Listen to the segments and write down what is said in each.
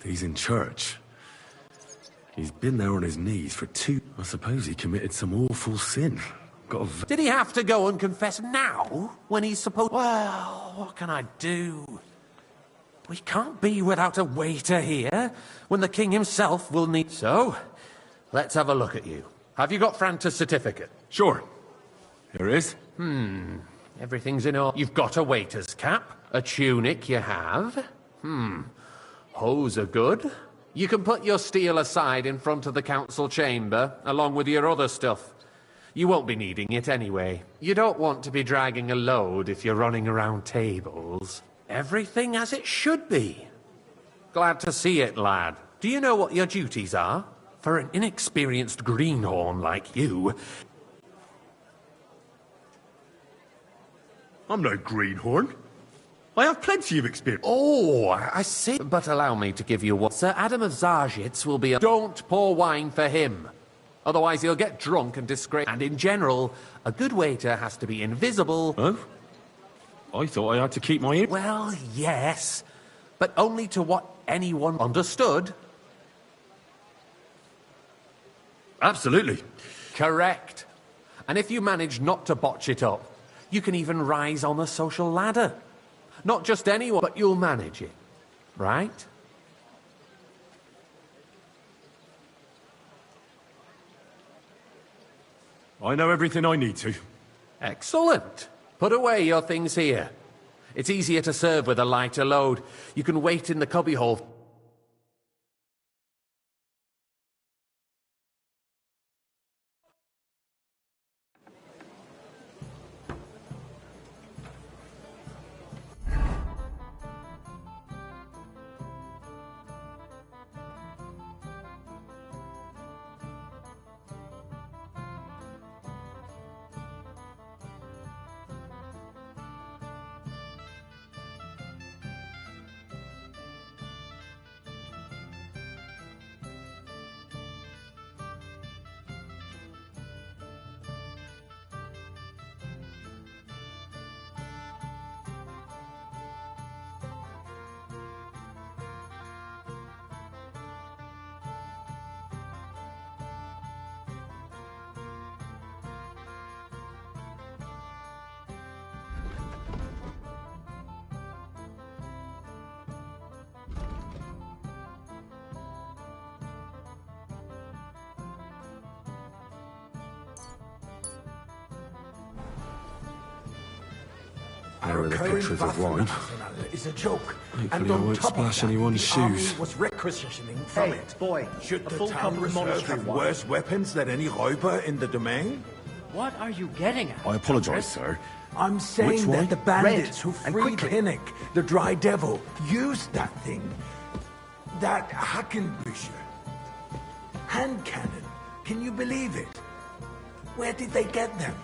He's in church. He's been there on his knees for I suppose he committed some awful sin. Did he have to go and confess now, when he's supposed... Well, what can I do? We can't be without a waiter here, when the king himself will need... So, let's have a look at you. Have you got Franta's certificate? Sure. Here it is. Everything's in order. You've got a waiter's cap, a tunic you have. Hose are good. You can put your steel aside in front of the council chamber, along with your other stuff. You won't be needing it anyway. You don't want to be dragging a load if you're running around tables. Everything as it should be. Glad to see it, lad. Do you know what your duties are? For an inexperienced greenhorn like you... I'm no greenhorn. I have plenty of experience. Oh, I see. But allow me to give you what... Sir Adam of Zarjitz will be a... Don't pour wine for him. Otherwise he'll get drunk and disgrace... And in general, a good waiter has to be invisible... Oh? I thought I had to keep my... Well, yes. But only to what anyone understood. Absolutely. Correct. And if you manage not to botch it up, you can even rise on the social ladder. Not just anyone, but you'll manage it. Right? I know everything I need to. Excellent. Put away your things here. It's easier to serve with a lighter load. You can wait in the cubbyhole. There are the pictures of wine. Is a joke. Hopefully And I on won't top of splash that, anyone's the army shoes. was requisitioning from Hey, it. boy, Should a the full town cup of reserve monastery have wine. worse weapons than any räuber in the domain? What are you getting at? I apologize, sir. I'm saying Which one? that the bandits Red, who and freed quickly. Hinnick, the Dry Devil, used that thing. That Hackenbücher. Hand cannon. Can you believe it? Where did they get them?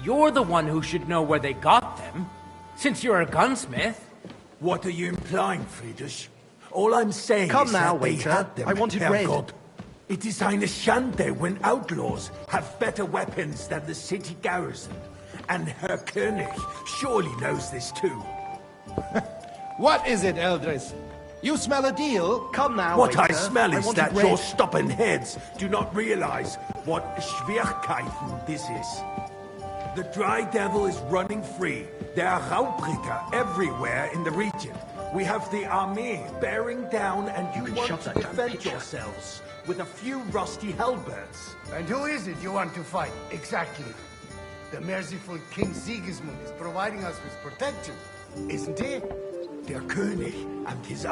You're the one who should know where they got them, since you're a gunsmith. What are you implying, Friedrich? All I'm saying Come is now, that they waiter. had them. I wanted red. Herrgott. It is eine Schande when outlaws have better weapons than the city garrison. And Herr König surely knows this too. What is it, Eldris? You smell a deal? Come now, What waiter. I smell is wanted that red. your stubborn heads do not realize what Schwierigkeiten this is. The Dry Devil is running free. There are Raubritter everywhere in the region. We have the army bearing down, and you want shut to that damn defend picture. yourselves with a few rusty halberds. And who is it you want to fight, exactly? The merciful King Sigismund is providing us with protection, isn't he? Der König and his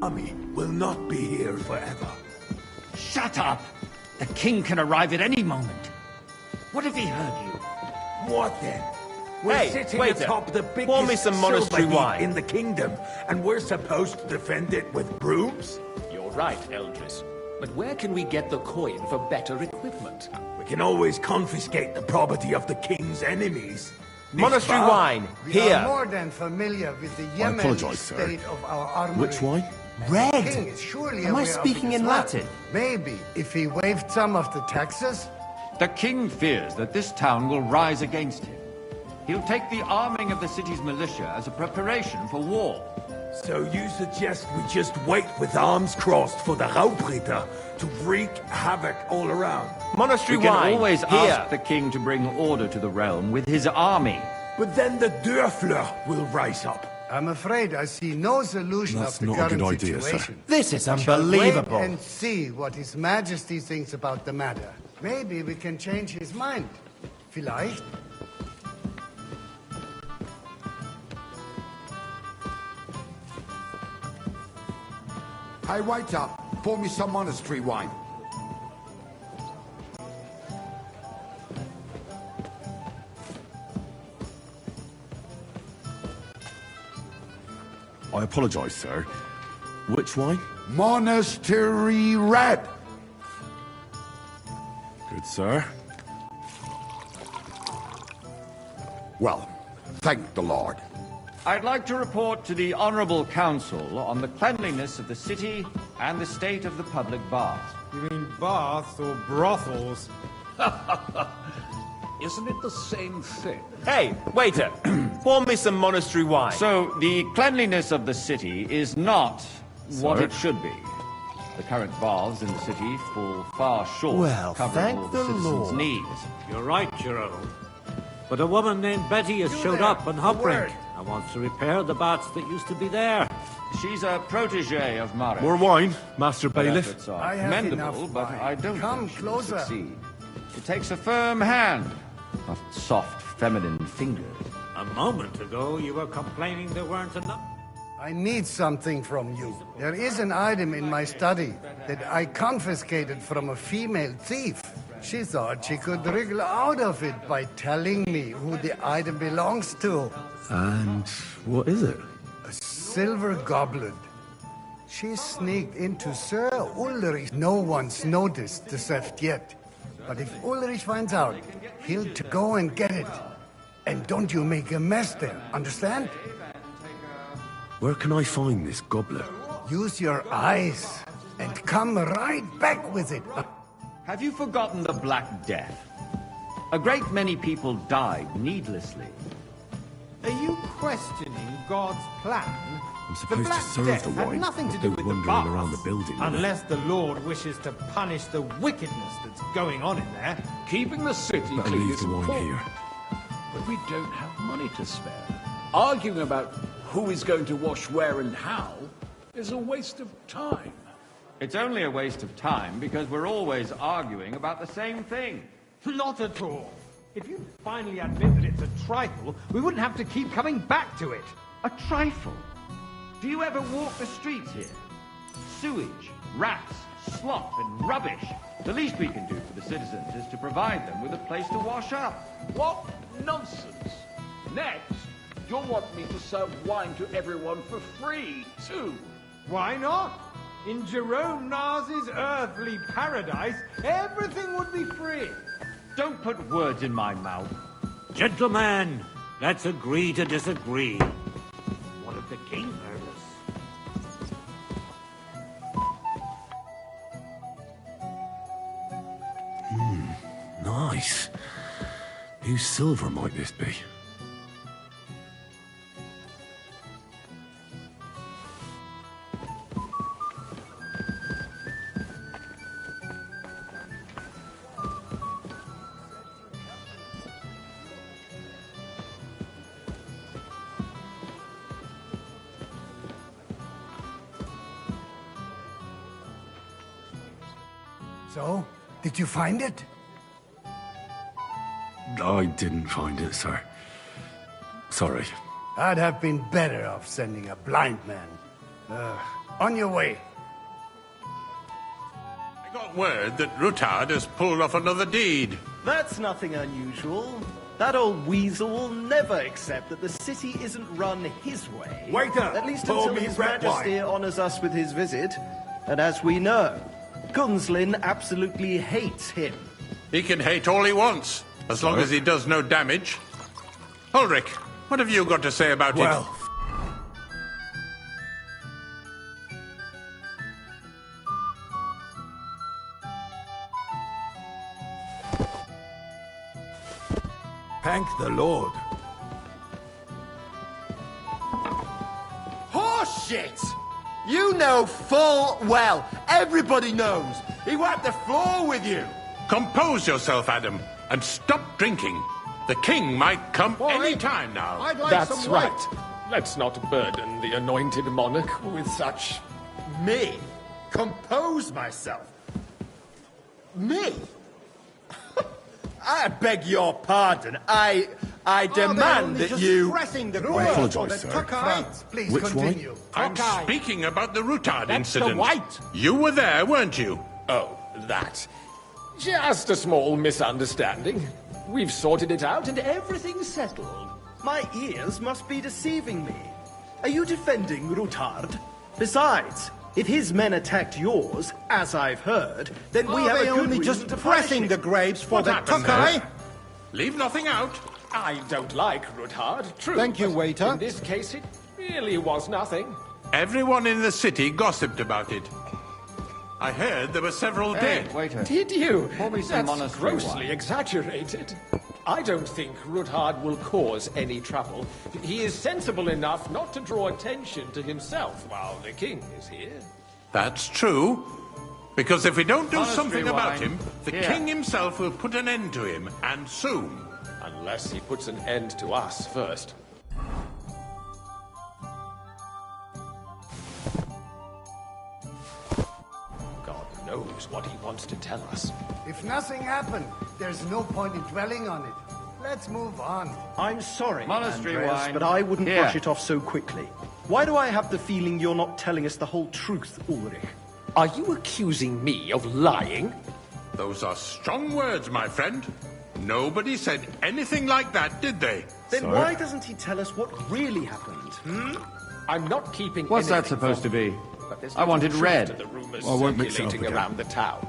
army will not be here forever. Shut up! The king can arrive at any moment. What if he heard you? What then? We're Hey, sitting waiter, atop the pour me biggest some monastery silver heap wine. in the kingdom, and we're supposed to defend it with brooms? You're right, Eldris. But where can we get the coin for better equipment? We can always confiscate the property of the king's enemies. Monastery Nicht wahr? wine, We here. are more than familiar with the I Yemen apologize, sir. state of our armory. Which wine? And the king is surely Am I aware of speaking it as in well. Latin? Maybe, if he waived some of the taxes. The king fears that this town will rise against him. He'll take the arming of the city's militia as a preparation for war. So you suggest we just wait with arms crossed for the Raubritter to wreak havoc all around? We can always ask the king to bring order to the realm with his army. But then the Dörfler will rise up. I'm afraid I see no solution That's of the not a current good idea, sir. situation. This is I shall unbelievable. wait and see what His Majesty thinks about the matter. Maybe we can change his mind. Vielleicht. Hey, wait up. Pour me some monastery wine. I apologize, sir. Which wine? Monastery red. Good, sir. Well, thank the Lord. I'd like to report to the Honorable Council on the cleanliness of the city and the state of the public baths. You mean baths or brothels? Isn't it the same thing? Hey, waiter, pour me some monastery wine. So, the cleanliness of the city is not what it should be. The current baths in the city fall far short Well, of covering thank all the the citizens' Lord. needs. You're right, Jerome. But a woman named Betty has showed up on Hubbrink and wants to repair the baths that used to be there. She's a protege of Mara. More wine, Master Her Bailiff. efforts are I have commendable, enough but wine. I don't Come think she will closer. succeed. It takes a firm hand, not soft, feminine fingers. A moment ago, you were complaining there weren't enough. I need something from you. There is an item in my study that I confiscated from a female thief. She thought she could wriggle out of it by telling me who the item belongs to. And what is it? A silver goblet. She sneaked into Sir Ulrich. No one's noticed the theft yet. But if Ulrich finds out, he'll go and get it. And don't you make a mess there, understand? Where can I find this goblet? Use your eyes and come right back with it. Have you forgotten the Black Death? A great many people died needlessly. Are you questioning God's plan? I'm supposed to Black serve Death the had wine, nothing to not do go with the wandering around the baths. building. Unless the Lord wishes to punish the wickedness that's going on in there. Keeping the city Better clean leave is the wine important, here. but we don't have money to spare. Arguing about who is going to wash where and how is a waste of time. It's only a waste of time because we're always arguing about the same thing. Not at all. If you finally admit that it's a trifle, we wouldn't have to keep coming back to it. A trifle? Do you ever walk the streets here? Sewage, rats, slop, and rubbish. The least we can do for the citizens is to provide them with a place to wash up. What nonsense! Next, you'll want me to serve wine to everyone for free, too. Why not? In Jerome Nars's earthly paradise, everything would be free. Don't put words in my mouth. Gentlemen, let's agree to disagree. What if the king heard us? Nice. Whose silver might this be? So, did you find it? I didn't find it, sir. Sorry. I'd have been better off sending a blind man. On your way. I got word that Rutard has pulled off another deed. That's nothing unusual. That old weasel will never accept that the city isn't run his way. Waiter, At least pour until me His red Majesty wine. honors us with his visit. And as we know, Gunslin absolutely hates him. He can hate all he wants, as long as he does no damage. Ulrich, what have you got to say about Well, thank the Lord. Bullshit! You know full well, everybody knows, he wiped the floor with you. Compose yourself, Adam, and stop drinking. The king might come any time now. I'd like That's some white. right. Let's not burden the anointed monarch with such... Me? Compose myself? Me? I beg your pardon. I demand that you... Pressing the I apologize, sir. Franz, please Which continue. I'm speaking about the Routard That's incident. the white. You were there, weren't you? Oh, that. Just a small misunderstanding. We've sorted it out and everything's settled. My ears must be deceiving me. Are you defending Routard? Besides, if his men attacked yours, as I've heard, then we have a good only reason just to pressing punish the him. grapes for What the happened Tokai? there? Leave nothing out. I don't like Routard, true. Thank you, but waiter. In this case, it really was nothing. Everyone in the city gossiped about it. I heard there were several dead. Waiter. Did you? Pour me some That's monastery grossly wine. exaggerated. I don't think Routard will cause any trouble. He is sensible enough not to draw attention to himself while the king is here. That's true. Because if we don't do Monastery something about wine. him, the Here. king himself will put an end to him, and soon. Unless he puts an end to us first. God knows what he wants to tell us. If nothing happened, there's no point in dwelling on it. Let's move on. I'm sorry, Monastery Andreas, wine. but I wouldn't Here. brush it off so quickly. Why do I have the feeling you're not telling us the whole truth, Ulrich? Are you accusing me of lying? Those are strong words, my friend. Nobody said anything like that, did they? Then why doesn't he tell us what really happened? I'm not keeping What's that anything supposed to from be? you, but there's I wanted little truth red. to the rumors I won't mix it up circulating again. around the town.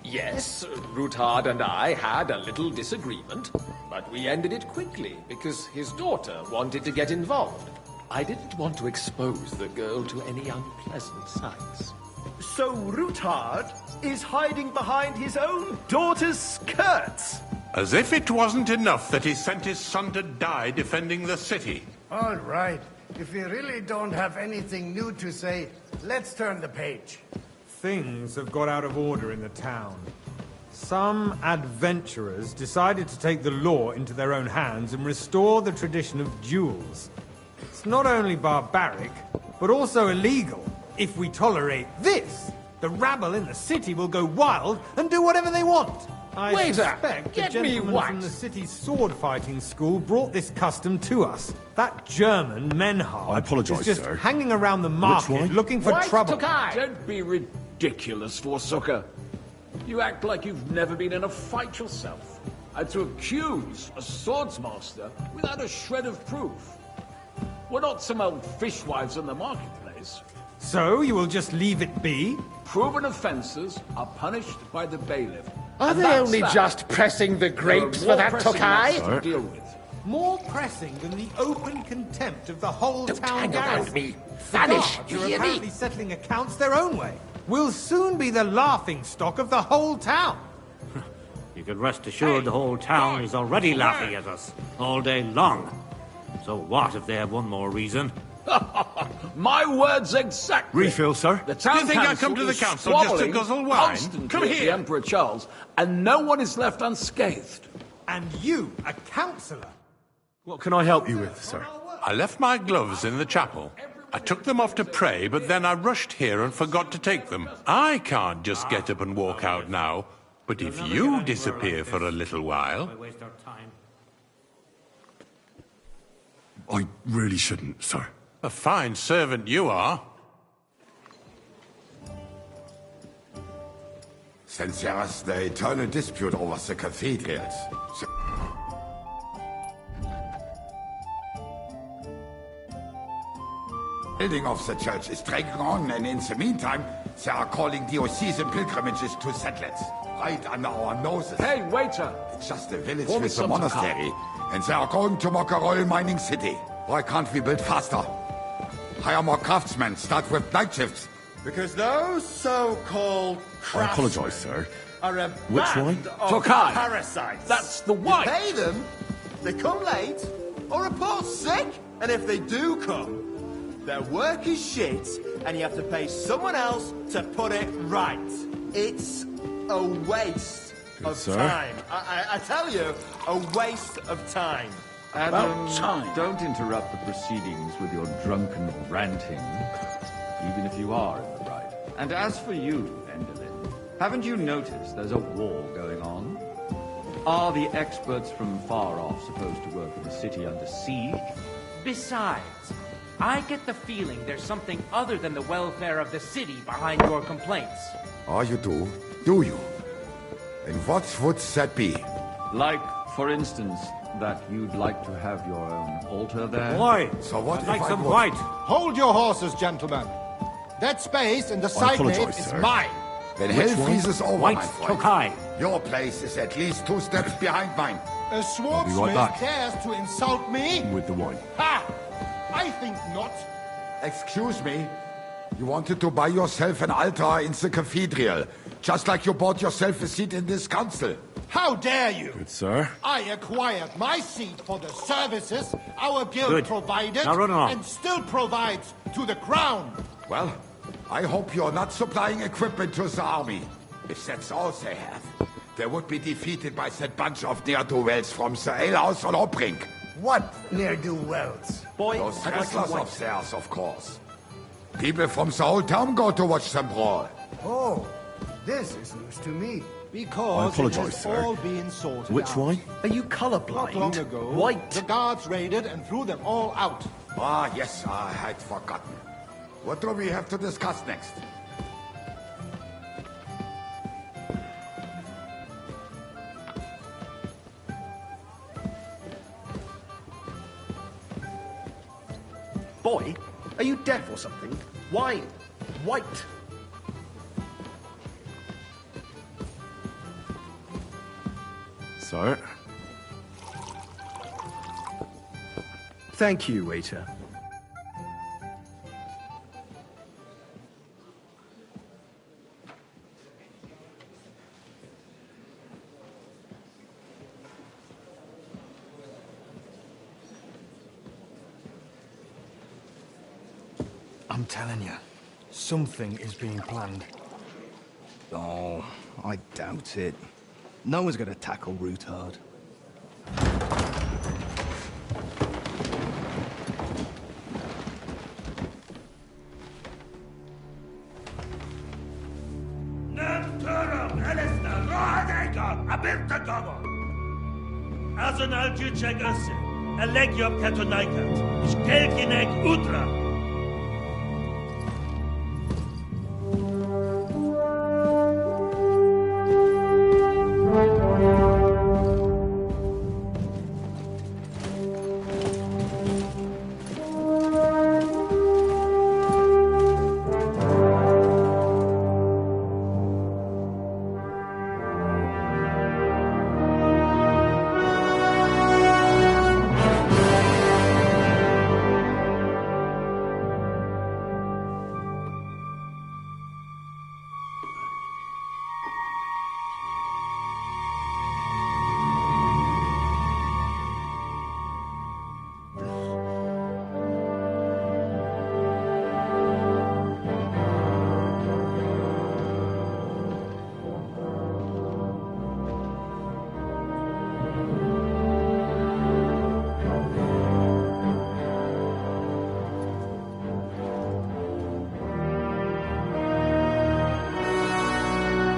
Yes, Routard and I had a little disagreement, but we ended it quickly because his daughter wanted to get involved. I didn't want to expose the girl to any unpleasant sights. So Routard is hiding behind his own daughter's skirts. As if it wasn't enough that he sent his son to die defending the city. All right. If you really don't have anything new to say, let's turn the page. Things have got out of order in the town. Some adventurers decided to take the law into their own hands and restore the tradition of duels. It's not only barbaric, but also illegal. If we tolerate this, the rabble in the city will go wild and do whatever they want. I Waiter, suspect the get me gentleman white. from the city's sword fighting school brought this custom to us. That German, Menhard, I apologise, is just sir. hanging around the market wine? looking for trouble. Don't be ridiculous, Forsucker. You act like you've never been in a fight yourself. And to accuse a swordsmaster without a shred of proof. We're not some old fishwives in the marketplace. So you will just leave it be? Proven offences are punished by the bailiff. Are And they that's only that. just pressing the grapes for There are that more pressing Tokai? matters to deal with. More pressing than the open contempt of the whole town hang around garrison. me. The Vanish, guards you are hear me? apparently settling accounts their own way. We'll soon be the laughing stock of the whole town. You can rest assured the whole town is already laughing at us all day long. So what if they have one more reason? My words exactly. Refill, sir. The town Do you think I council come to the is council just to squabbling guzzle wine? constantly Come at here. the Emperor Charles, and no one is left unscathed. And you, a councillor. What can I help you with, sir? I left my gloves in the chapel. I took them off to pray, but then I rushed here and forgot to take them. I can't just get up and walk out now. But if you disappear for a little while... Waste our time. I really shouldn't, sir. A fine servant you are. Since there is the eternal dispute over the cathedrals. Building of the church is dragging on, and in the meantime, they are calling diocesan pilgrimages to settlers. Right under our noses. Hey, waiter! It's just a village Pour me with a some monastery, and they are going to Mokarol mining city. Why can't we build faster? Hire more craftsmen, start with night shifts. Because those so-called I apologise, sir. are a Which band wine? of Tokai. parasites. That's the You white. pay them, they come late, or report sick. And if they do come, Their work is shit, and you have to pay someone else to put it right. It's a waste of time. I tell you, a waste of time. Adam, don't interrupt the proceedings with your drunken ranting, even if you are in the right. And as for you, Endelin, haven't you noticed there's a war going on? Are the experts from far off supposed to work in the city under siege? Besides, I get the feeling there's something other than the welfare of the city behind your complaints. Oh, you do? Do you? And what would that be? Like, for instance, that you'd like to have your own altar there? Why? So what I'd like if some I would? white. Hold your horses, gentlemen. That space in the side nave is mine. Then hell freezes over, White my friend. Tokai. Your place is at least 2 steps behind mine. A swordsmith dares to insult me? With the wine. Ha! I think not. Excuse me? You wanted to buy yourself an altar in the cathedral, just like you bought yourself a seat in this council. How dare you? Good, sir. I acquired my seat for the services our guild Good. provided Now run along. and still provides to the crown. Well, I hope you're not supplying equipment to the army. If that's all they have, they would be defeated by that bunch of ne'er-do-wells from the alehouse on Obrink. What ne'er-do-wells? Boy, Those I'd like some wrestlers white. of theirs, of course. People from the whole town go to watch them brawl. Oh, this is news to me. Because I apologize, it has sir. all been sorted Which out. wine? Are you Not colorblind? long ago, White. the guards raided and threw them all out. Ah, yes, I had forgotten. What do we have to discuss next? Boy, are you deaf or something? Why white? Sir? Thank you, waiter. I'm telling you, something is being planned. Oh, I doubt it. No one's gonna tackle Rootard. Azonal Juchek Össe, Elegiop Katonaikat, Shkelkinek Udra.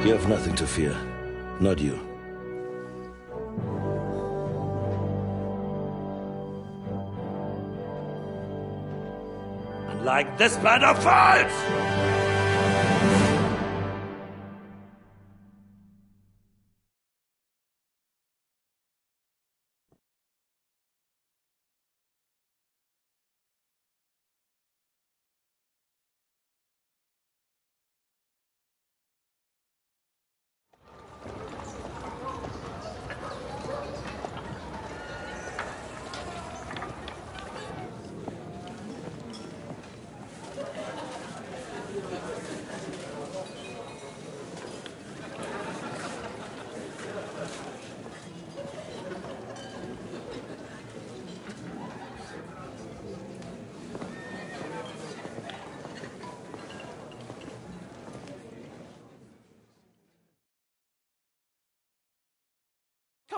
You have nothing to fear. Not you. Like this band of fools!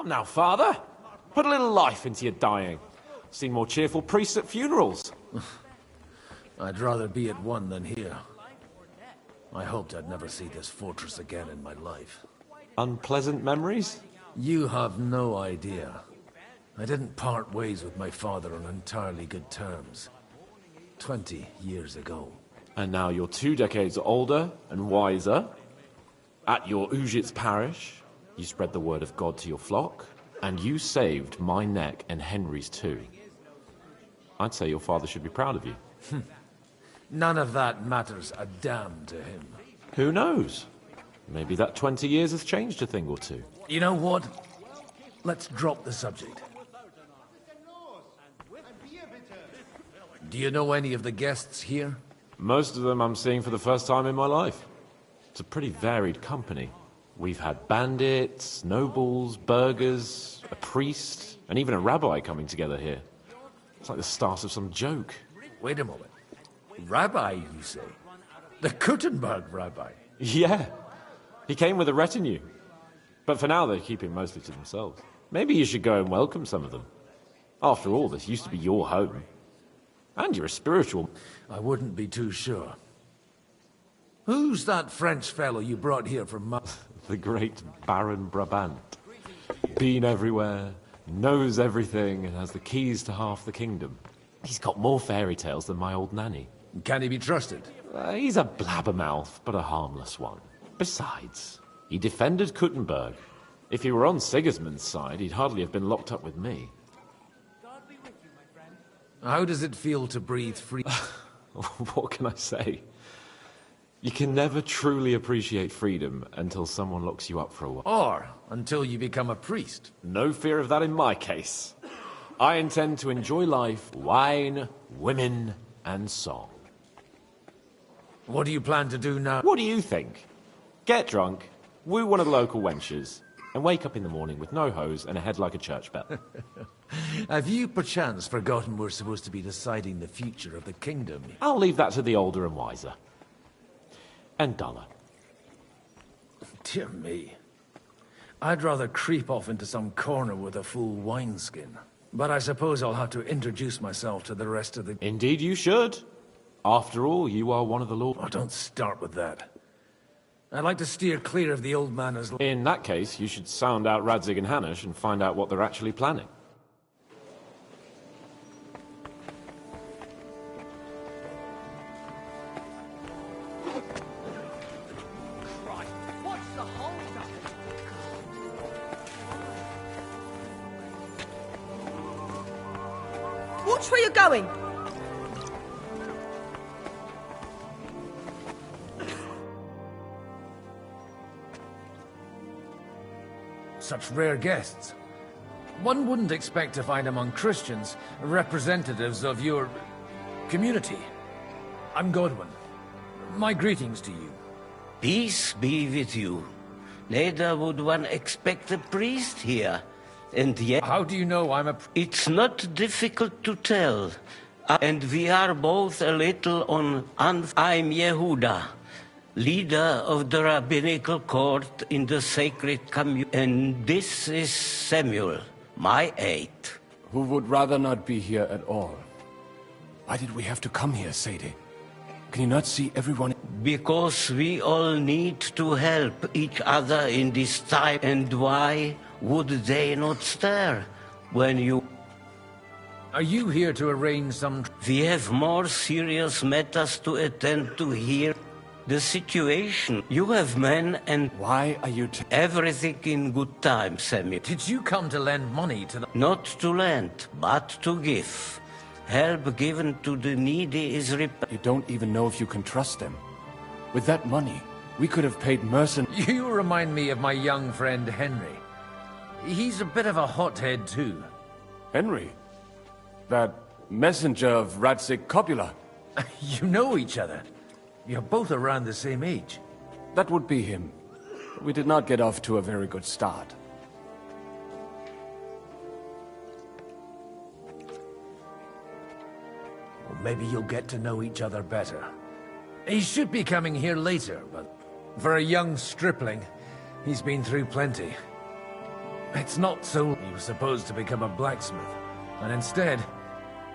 Come now, Father. Put a little life into your dying. I've seen more cheerful priests at funerals. I'd rather be at one than here. I hoped I'd never see this fortress again in my life. Unpleasant memories? You have no idea. I didn't part ways with my father on entirely good terms. 20 years ago. And now you're 2 decades older and wiser. At your Ujit's parish, you spread the word of God to your flock, and you saved my neck and Henry's too. I'd say your father should be proud of you. None of that matters a damn to him. Who knows? Maybe that 20 years has changed a thing or two. You know what? Let's drop the subject. Do you know any of the guests here? Most of them I'm seeing for the first time in my life. It's a pretty varied company. We've had bandits, nobles, burghers, a priest, and even a rabbi coming together here. It's like the start of some joke. Wait a moment. Rabbi, you say? The Kuttenberg rabbi? Yeah. He came with a retinue. But for now, they're keeping mostly to themselves. Maybe you should go and welcome some of them. After all, this used to be your home. And you're a spiritual... I wouldn't be too sure. Who's that French fellow you brought here from... The great Baron Brabant. Been everywhere, knows everything, and has the keys to half the kingdom. He's got more fairy tales than my old nanny. Can he be trusted? He's a blabbermouth, but a harmless one. Besides, he defended Kuttenberg. If he were on Sigismund's side, he'd hardly have been locked up with me. How does it feel to breathe free? What can I say? You can never truly appreciate freedom until someone locks you up for a while. Or until you become a priest. No fear of that in my case. I intend to enjoy life, wine, women, and song. What do you plan to do now? What do you think? Get drunk, woo one of the local wenches, and wake up in the morning with no hose and a head like a church bell. Have you perchance forgotten we're supposed to be deciding the future of the kingdom? I'll leave that to the older and wiser. And duller. Dear me. I'd rather creep off into some corner with a full wineskin. But I suppose I'll have to introduce myself to the rest of the... Indeed you should. After all, you are one of the Lord... Oh, don't start with that. I'd like to steer clear of the old man as... In that case, you should sound out Radzig and Hanush and find out what they're actually planning. Watch where you're going! Such rare guests. One wouldn't expect to find among Christians representatives of your... community. I'm Godwin. My greetings to you. Peace be with you. Neither would one expect a priest here. And yet... How do you know I'm a... It's not difficult to tell. And we are both a little on... I'm Yehuda, leader of the rabbinical court in the sacred community. And this is Samuel, my aide. Who would rather not be here at all. Why did we have to come here, Sadie? Can you not see everyone? Because we all need to help each other in this time. And why would they not stir when you... Are you here to arrange some... We have more serious matters to attend to here. The situation. You have men and... Why are you... Everything in good time, Samuel. Did you come to lend money to the... Not to lend, but to give. Help given to the needy is... You don't even know if you can trust them. With that money, we could have paid mercenaries... You remind me of my young friend Henry. He's a bit of a hothead too. Henry? That messenger of Radzig Copula? You know each other. You're both around the same age. That would be him. We did not get off to a very good start. Well, maybe you'll get to know each other better. He should be coming here later, but for a young stripling, he's been through plenty. It's not so he was supposed to become a blacksmith, and instead,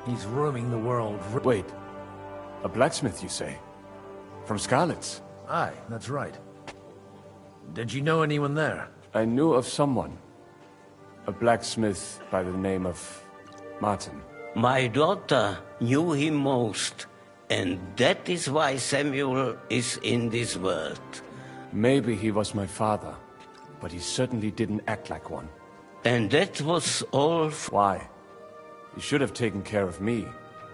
he's roaming the world. Wait, a blacksmith, you say? From Skalitz? Aye, that's right. Did you know anyone there? I knew of someone. A blacksmith by the name of Martin. My daughter knew him most, and that is why Samuel is in this world. Maybe he was my father, but he certainly didn't act like one. And that was all. Why? He should have taken care of me,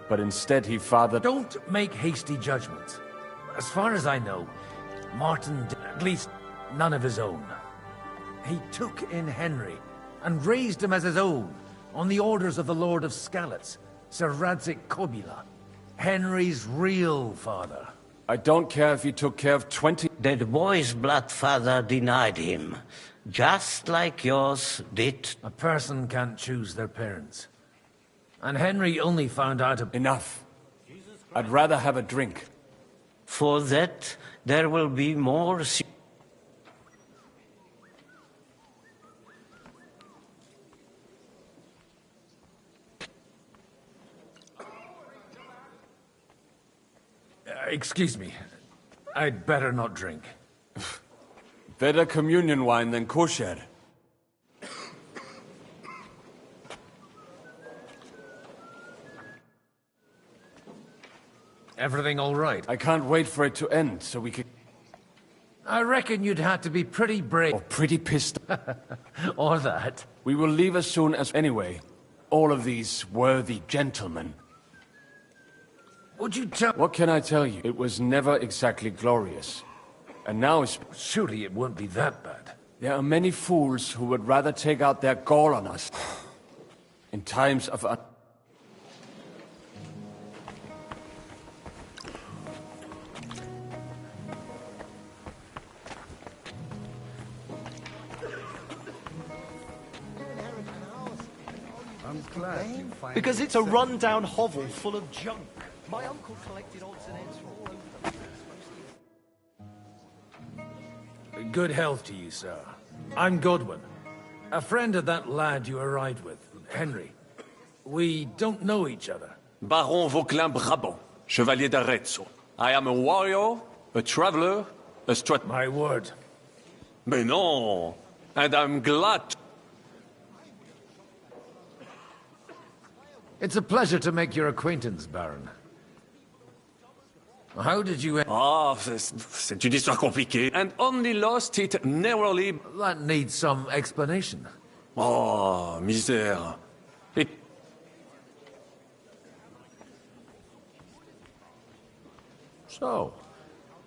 but instead he fathered... Don't make hasty judgments. As far as I know, Martin did at least none of his own. He took in Henry and raised him as his own on the orders of the Lord of Skalitz, Sir Radzik Kobila, Henry's real father. I don't care if he took care of 20... That boy's blood father denied him, just like yours did. A person can't choose their parents. And Henry only found out... Enough. I'd rather have a drink. For that, there will be more... Excuse me. I'd better not drink. Better communion wine than kosher. Everything all right? I can't wait for it to end, so we can... I reckon you'd have to be pretty brave. Or pretty pissed. Or that. We will leave as soon as... Anyway, all of these worthy gentlemen. Would you tell... What can I tell you? It was never exactly glorious. And now it's... Surely it won't be that bad. There are many fools who would rather take out their gall on us. In times of... Because it's a run-down hovel full of junk. My uncle collected odds and ends from all over. Good health to you, sir. I'm Godwin. A friend of that lad you arrived with, Henry. We don't know each other. Baron Vauquelin Brabant, Chevalier d'Arezzo. I am a warrior, a traveler, a My word. Mais non! And I'm glad... It's a pleasure to make your acquaintance, Baron. How did you... Ah, c'est une histoire compliquée. And only lost it narrowly... That needs some explanation. Oh, misère. It... So,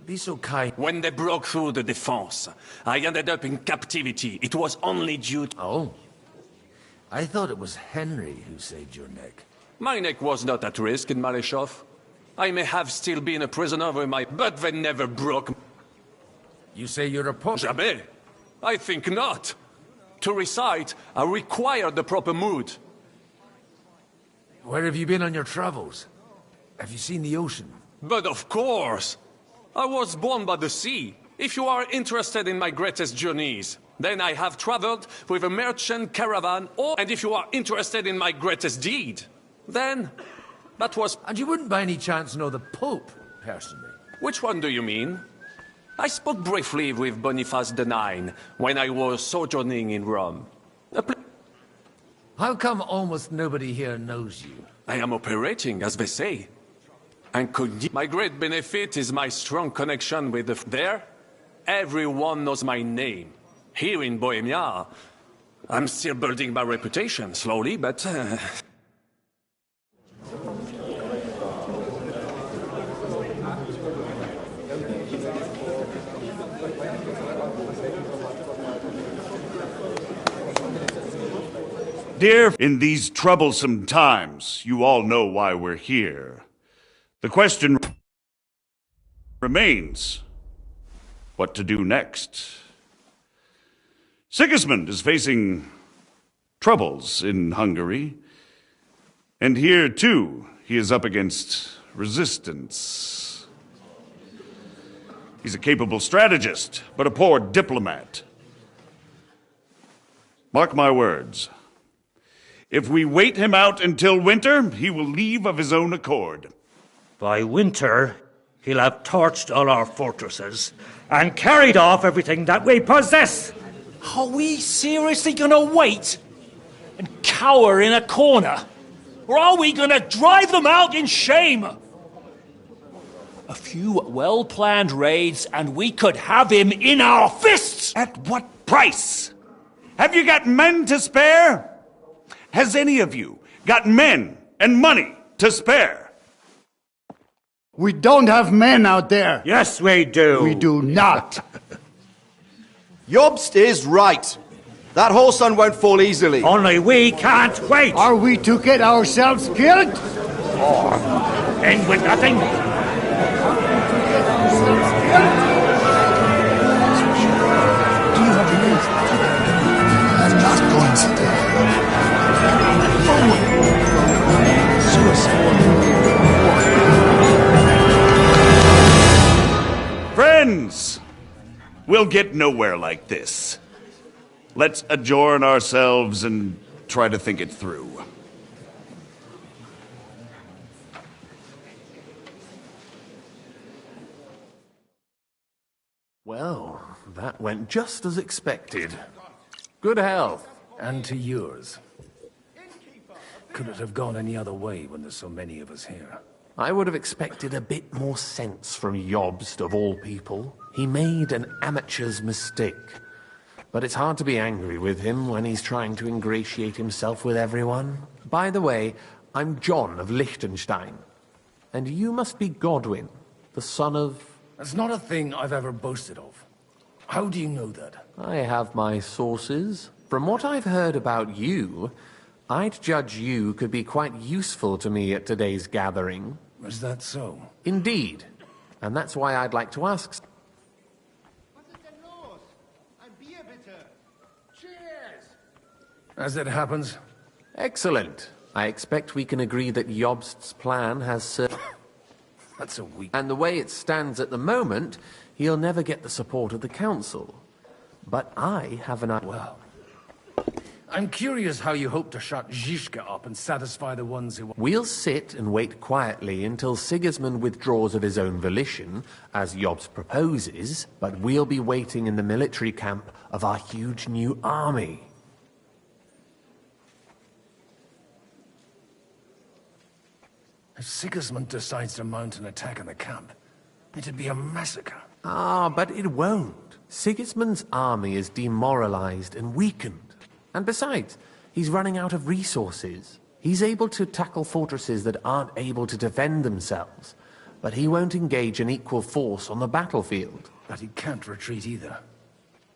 be so kind. When they broke through the defense, I ended up in captivity. It was only due to... Oh. I thought it was Henry who saved your neck. My neck was not at risk in Maleshov. I may have still been a prisoner with my... But they never broke... You say you're a poet? Jamais. I think not. To recite, I require the proper mood. Where have you been on your travels? Have you seen the ocean? But of course! I was born by the sea. If you are interested in my greatest journeys, then I have traveled with a merchant caravan, and if you are interested in my greatest deed, then that was... And you wouldn't by any chance know the Pope, personally? Which one do you mean? I spoke briefly with Boniface IX when I was sojourning in Rome. How come almost nobody here knows you? I am operating, as they say. And my great benefit is my strong connection with the... There, everyone knows my name. Here in Bohemia, I'm still building my reputation, slowly, but... Dear, in these troublesome times, you all know why we're here. The question remains, what to do next? Sigismund is facing troubles in Hungary, and here, too, he is up against resistance. He's a capable strategist, but a poor diplomat. Mark my words. If we wait him out until winter, he will leave of his own accord. By winter, he'll have torched all our fortresses and carried off everything that we possess. Are we seriously gonna wait and cower in a corner? Or are we gonna drive them out in shame? A few well-planned raids and we could have him in our fists! At what price? Have you got men to spare? Has any of you got men and money to spare? We don't have men out there. Yes, we do. We do not. Jobst is right. That whole sun won't fall easily. Only we can't wait. Are we to get ourselves killed? Or end with nothing? I'm not going to die. Friends, we'll get nowhere like this. Let's adjourn ourselves and try to think it through. Well, that went just as expected. Good health. And to yours. Could it have gone any other way when there's so many of us here? I would have expected a bit more sense from Jobst, of all people. He made an amateur's mistake. But it's hard to be angry with him when he's trying to ingratiate himself with everyone. By the way, I'm John of Liechtenstein. And you must be Godwin, the son of... That's not a thing I've ever boasted of. How do you know that? I have my sources. From what I've heard about you, I'd judge you could be quite useful to me at today's gathering. Is that so? Indeed. And that's why I'd like to ask... As it happens. Excellent. I expect we can agree that Jobst's plan has That's a weak... And the way it stands at the moment, he'll never get the support of the council. But I have an idea. Well, I'm curious how you hope to shut Zizka up and satisfy the ones who... We'll sit and wait quietly until Sigismund withdraws of his own volition, as Jobst proposes, but we'll be waiting in the military camp of our huge new army. If Sigismund decides to mount an attack on the camp, it'd be a massacre. Ah, but it won't. Sigismund's army is demoralized and weakened. And besides, he's running out of resources. He's able to tackle fortresses that aren't able to defend themselves, but he won't engage an equal force on the battlefield. But he can't retreat either.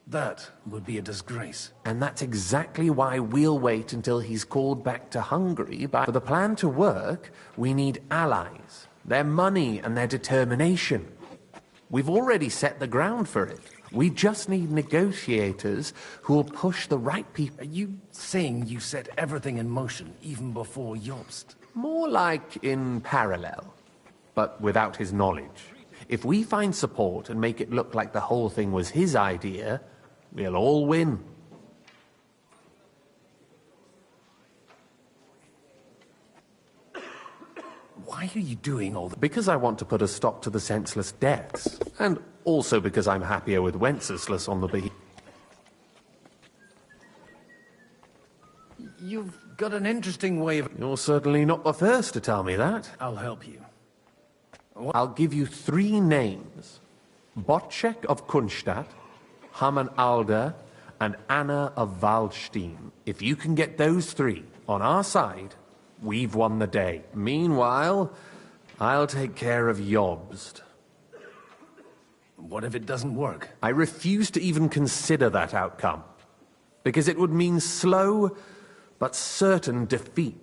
That would be a disgrace. And that's exactly why we'll wait until he's called back to Hungary. But for the plan to work, we need allies, their money and their determination. We've already set the ground for it. We just need negotiators who'll push the right people. Are you saying you set everything in motion even before Jobst? More like in parallel, but without his knowledge. If we find support and make it look like the whole thing was his idea, we'll all win. Why are you doing all that? Because I want to put a stop to the senseless deaths. And also because I'm happier with Wenceslas on the beat. You've got an interesting way of... You're certainly not the first to tell me that. I'll help you. I'll give you 3 names. Botchek of Kunstadt, Hamann Alder, and Anna of Waldstein. If you can get those 3 on our side, we've won the day. Meanwhile, I'll take care of Jobst. What if it doesn't work? I refuse to even consider that outcome, because it would mean slow but certain defeat.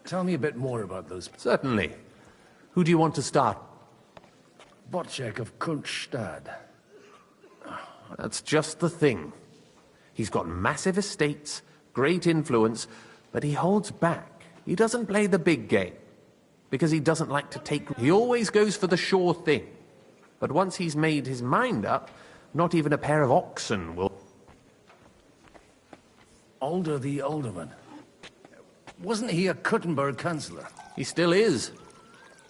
Tell me a bit more about those. Certainly. Who do you want to start? Botchek of Kunstadt. That's just the thing. He's got massive estates, great influence, but he holds back. He doesn't play the big game, because he doesn't like to take... He always goes for the sure thing. But once he's made his mind up, not even a pair of oxen will... Alder the Alderman. Wasn't he a Kuttenberg councillor? He still is.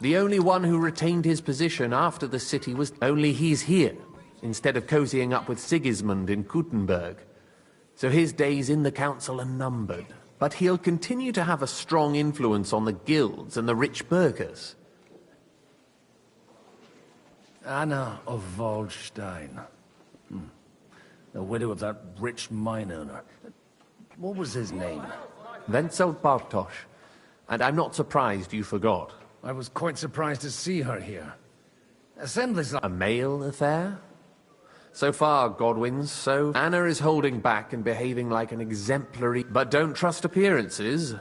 The only one who retained his position after the city was... Only he's here, instead of cozying up with Sigismund in Kuttenberg. So his days in the council are numbered. But he'll continue to have a strong influence on the guilds and the rich burghers. Anna of Waldstein. The widow of that rich mine owner. What was his name? Wenzel Bartosz. And I'm not surprised you forgot. I was quite surprised to see her here. Assembly's like... A male affair? So far, Godwin's, so Anna is holding back and behaving like an exemplary... But don't trust appearances.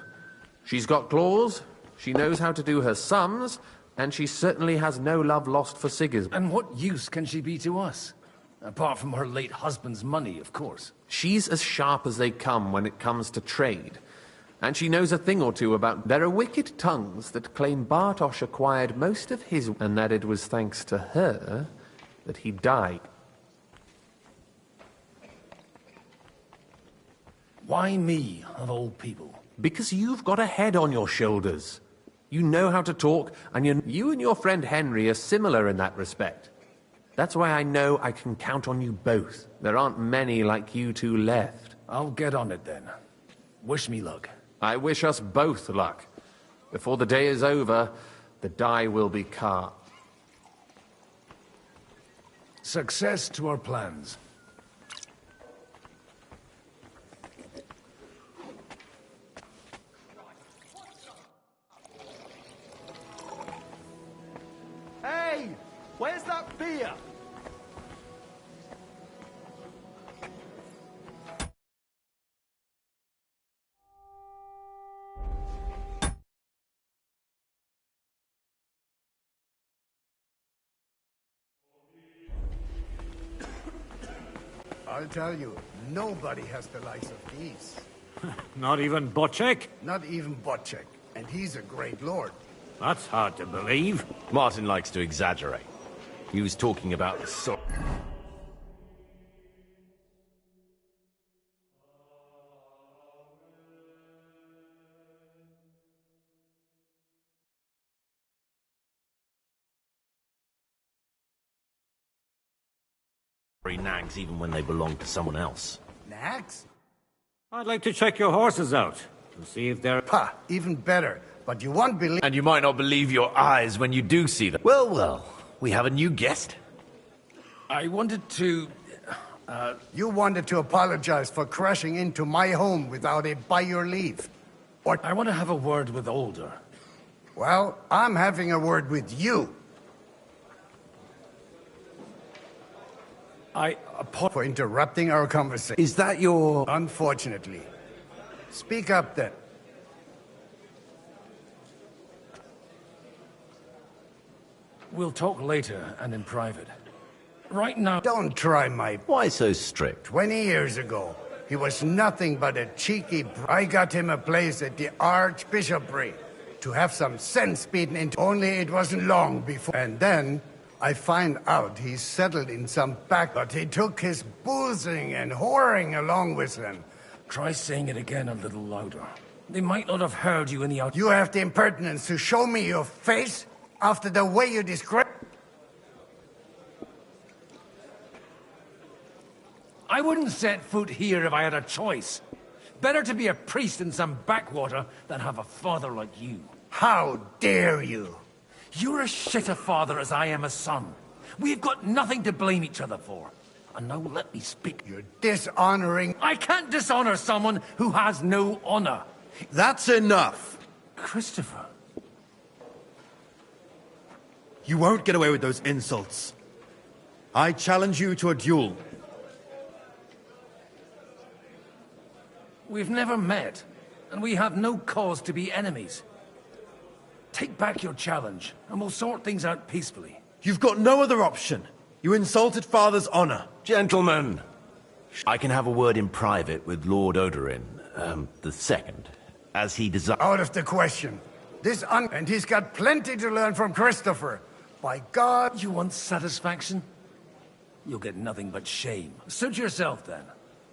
She's got claws, she knows how to do her sums, and she certainly has no love lost for Sigismund. And what use can she be to us? Apart from her late husband's money, of course. She's as sharp as they come when it comes to trade. And she knows a thing or two about... There are wicked tongues that claim Bartosz acquired most of his... And that it was thanks to her that he died. Why me, of all people? Because you've got a head on your shoulders. You know how to talk, and you and your friend Henry are similar in that respect. That's why I know I can count on you both. There aren't many like you two left. I'll get on it then. Wish me luck. I wish us both luck. Before the day is over, the die will be cast. Success to our plans. Hey! Where's that beer? I'll tell you, nobody has the likes of these. Not even Bocek? Not even Bocek, and he's a great lord. That's hard to believe. Martin likes to exaggerate. He was talking about the sword. Nags even when they belong to someone else. Nags? I'd like to check your horses out and see if they're... Pah, even better. But you won't believe... And you might not believe your eyes when you do see them. Well, well, we have a new guest. I wanted to... You wanted to apologize for crashing into my home without it by your leave. What? I want to have a word with Alder. Well, I'm having a word with you. For interrupting our conversation. Is that your... Unfortunately. Speak up, then. We'll talk later and in private. Right now... Don't try my... Why so strict? 20 years ago, he was nothing but a cheeky... I got him a place at the Archbishopric to have some sense beaten into... Only it wasn't long before... And then... I find out he's settled in some back, but he took his boozing and whoring along with him. Try saying it again a little louder. They might not have heard you in the out... You have the impertinence to show me your face after the way you describe... I wouldn't set foot here if I had a choice. Better to be a priest in some backwater than have a father like you. How dare you! You're as shit a father as I am a son. We've got nothing to blame each other for. And now let me speak. You're dishonoring... I can't dishonor someone who has no honor. That's enough. Christopher. You won't get away with those insults. I challenge you to a duel. We've never met, and we have no cause to be enemies. Take back your challenge, and we'll sort things out peacefully. You've got no other option. You insulted Father's honor. Gentlemen, I can have a word in private with Lord Odorin, the second, as he desires. Out of the question. And he's got plenty to learn from Christopher. By God... You want satisfaction? You'll get nothing but shame. Suit yourself, then.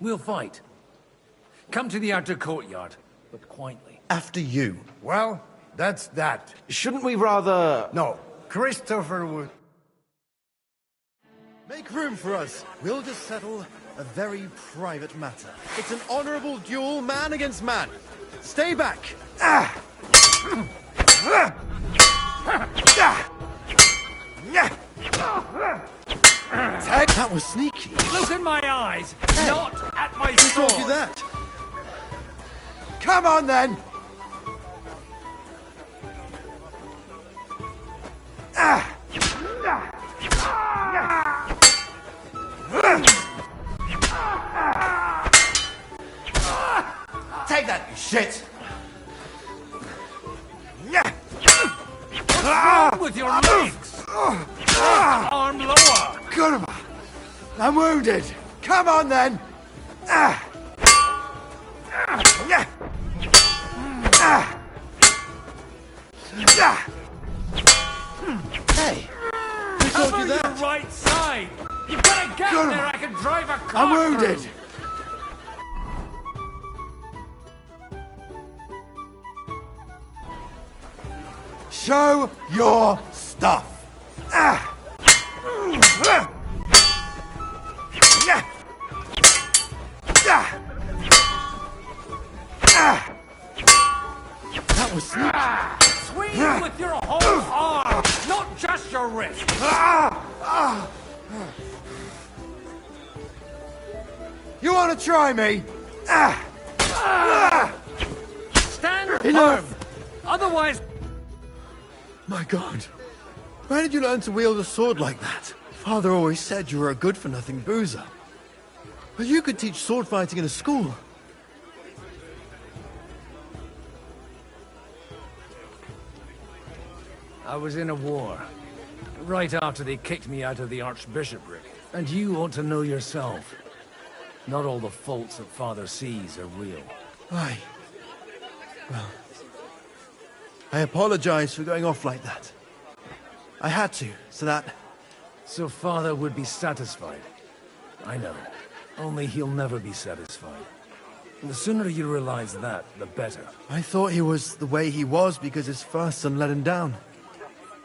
We'll fight. Come to the outer courtyard, but quietly. After you. Well, that's that. Shouldn't we rather... No, Christopher would... Make room for us. We'll just settle a very private matter. It's an honorable duel, man against man. Stay back. That was sneaky. Look in my eyes, not at my Who sword. told you that? Come on, then! Take that, you shit! What's wrong with your legs? Arm lower. Good one. I'm wounded. Come on, then! Hey! Who told Cover you that? your right side. You've got a gap there. I can drive a car. I'm wounded. through. Show your stuff. That was sneaky. Swing with your whole arm, not just your wrist. You want to try me? Stand Enough. firm. Otherwise... My God. Where did you learn to wield a sword like that? Father always said you were a good-for-nothing boozer. But you could teach sword fighting in a school. I was in a war. Right after they kicked me out of the archbishopric. And you ought to know yourself. Not all the faults that Father sees are real. Aye. Well, I apologize for going off like that. I had to, so that... So Father would be satisfied. I know. Only he'll never be satisfied. The sooner you realize that, the better. I thought he was the way he was because his first son let him down.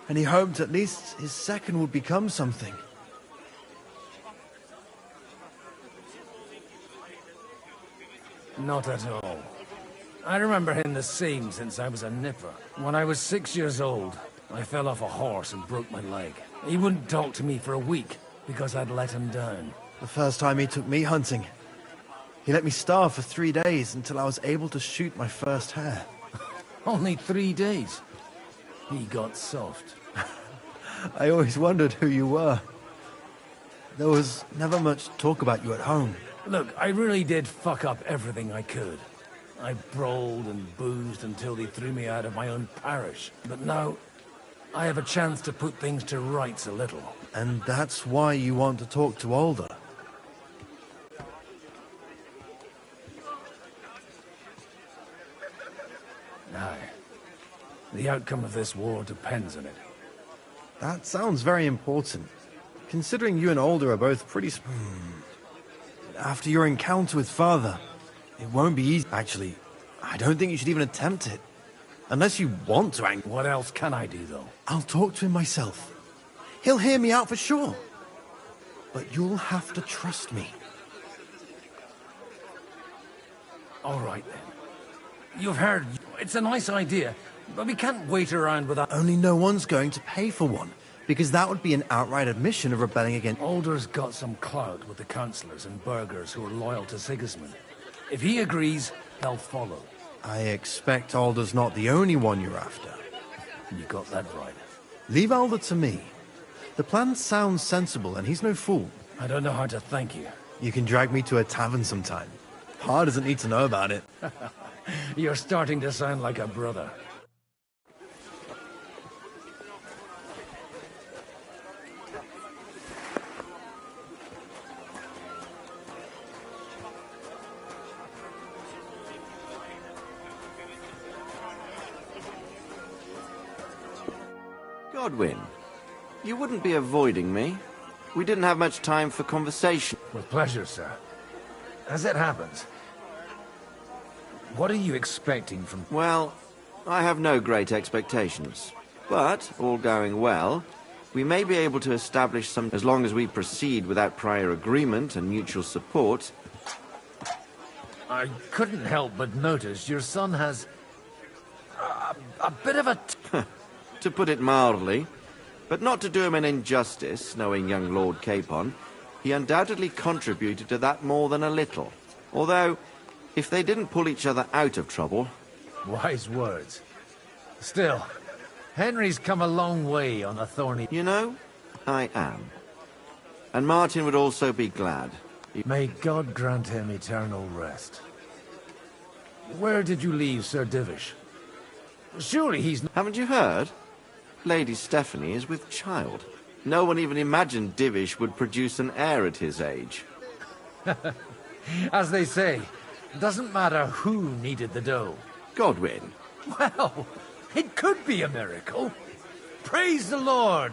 And he hoped at least his second would become something. Not at all. I remember him the same since I was a nipper. When I was 6 years old, I fell off a horse and broke my leg. He wouldn't talk to me for a week because I'd let him down. The first time he took me hunting, he let me starve for 3 days until I was able to shoot my first hare. Only 3 days. He got soft. I always wondered who you were. There was never much talk about you at home. Look, I really did fuck up everything I could. I brawled and boozed until they threw me out of my own parish. But now, I have a chance to put things to rights a little. And that's why you want to talk to Alder. Aye. The outcome of this war depends on it. That sounds very important. Considering you and Alder are both pretty... After your encounter with Father, it won't be easy. Actually, I don't think you should even attempt it. Unless you want to anger. What else can I do, though? I'll talk to him myself. He'll hear me out for sure. But you'll have to trust me. All right, then. You've heard. It's a nice idea, but we can't wait around without... Only no one's going to pay for one, because that would be an outright admission of rebelling against... Alder's got some clout with the councillors and burghers who are loyal to Sigismund. If he agrees, they'll follow. I expect Alder's not the only one you're after. You got that right. Leave Alder to me. The plan sounds sensible, and he's no fool. I don't know how to thank you. You can drag me to a tavern sometime. Pa doesn't need to know about it. You're starting to sound like a brother. Godwin, you wouldn't be avoiding me. We didn't have much time for conversation. With pleasure, sir. As it happens, What are you expecting from... Well, I have no great expectations. But, all going well, we may be able to establish some... As long as we proceed without prior agreement and mutual support. I couldn't help but notice your son has... a bit of a... To put it mildly, but not to do him an injustice, knowing young Lord Capon, he undoubtedly contributed to that more than a little. Although, if they didn't pull each other out of trouble... Wise words. Still, Henry's come a long way on a thorny... You know, I am. And Martin would also be glad. May God grant him eternal rest. Where did you leave Sir Divish? Surely he's... Haven't you heard? Lady Stephanie is with child. No one even imagined Divish would produce an heir at his age. As they say, it doesn't matter who needed the dough. Godwin. Well, it could be a miracle. Praise the Lord.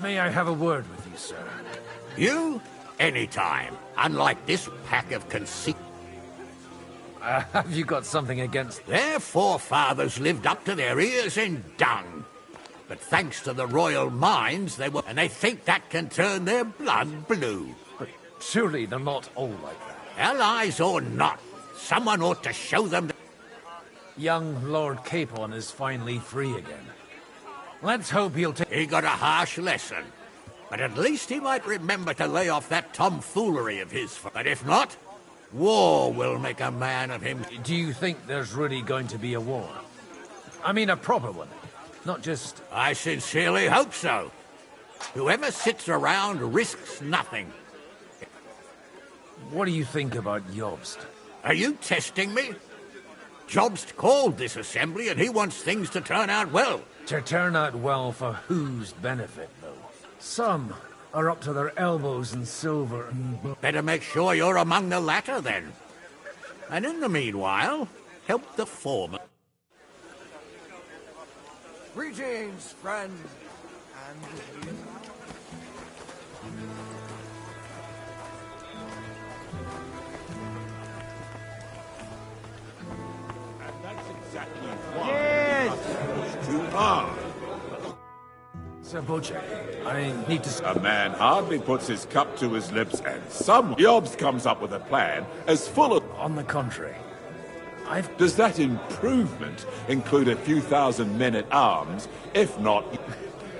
May I have a word with you, sir? You? Anytime. Unlike this pack of conceit. Have you got something against... Their forefathers lived up to their ears in dung. But thanks to the royal mines, they were... And they think that can turn their blood blue. But surely they're not all like that. Allies or not, someone ought to show them... that... Young Lord Capon is finally free again. Let's hope he'll take... He got a harsh lesson. But at least he might remember to lay off that tomfoolery of his. But if not, war will make a man of him. Do you think there's really going to be a war? I mean a proper one, not just... I sincerely hope so. Whoever sits around risks nothing. What do you think about Jobst? Are you testing me? Jobst called this assembly and he wants things to turn out well. To turn out well for whose benefit, though? Some are up to their elbows in silver and... Better make sure you're among the latter, then. And in the meanwhile, help the former. Greetings, friend. And... Too hard. Sir Boche, I need to... A man hardly puts his cup to his lips and some Jobs comes up with a plan as full of... On the contrary, Does that improvement include a few thousand men-at-arms, if not...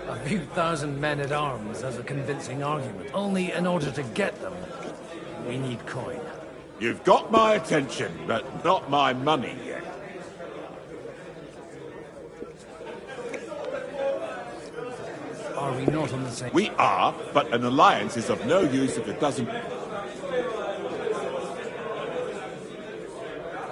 A few thousand men-at-arms as a convincing argument. Only in order to get them, we need coin. You've got my attention, but not my money yet. Are we not on the same... We are, but an alliance is of no use if it doesn't...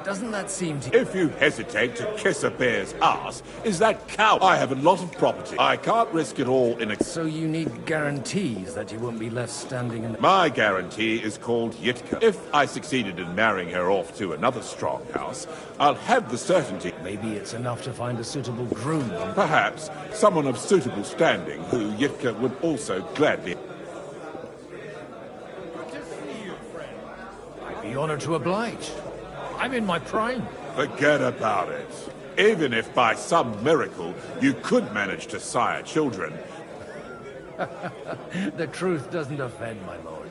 Doesn't that seem to... If you hesitate to kiss a bear's ass, is that cow? I have a lot of property. I can't risk it all in a... So you need guarantees that you won't be left standing in the... My guarantee is called Yitka. If I succeeded in marrying her off to another strong house, I'll have the certainty... Maybe it's enough to find a suitable groom. Perhaps someone of suitable standing who Yitka would also gladly... I'd be honored to oblige. I'm in my prime. Forget about it. Even if by some miracle you could manage to sire children. The truth doesn't offend, my lord.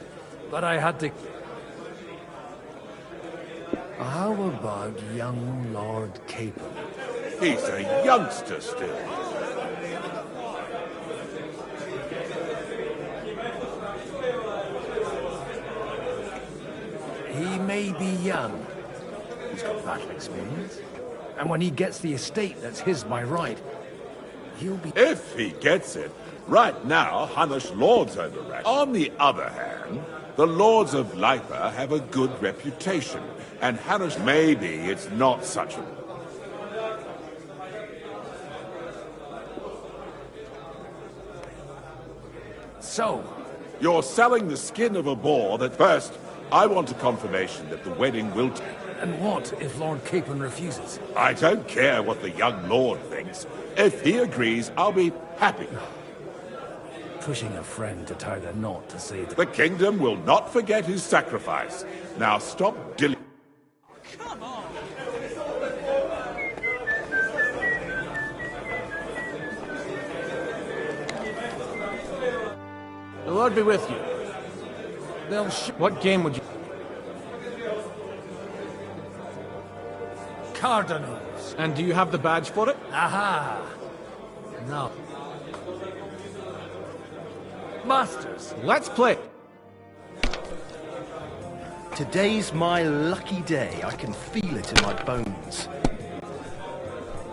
But I had to... How about young Lord Capon? He's a youngster still. He may be young. He's got battle experience. And when he gets the estate that's his by right, he'll be... If he gets it. Right now, Hunnish lords over Rat. On the other hand, the lords of Lipa have a good reputation. And Hunnish, maybe it's not such a... So? You're selling the skin of a boar that first, I want a confirmation that the wedding will And what if Lord Capon refuses? I don't care what the young lord thinks. If he agrees, I'll be happy. Pushing a friend to tie the knot to save the kingdom will not forget his sacrifice. Now stop dilly. The Lord be with you. They'll What game would you... Cardinals. And do you have the badge for it? Aha! No. Masters. Let's play. Today's my lucky day. I can feel it in my bones.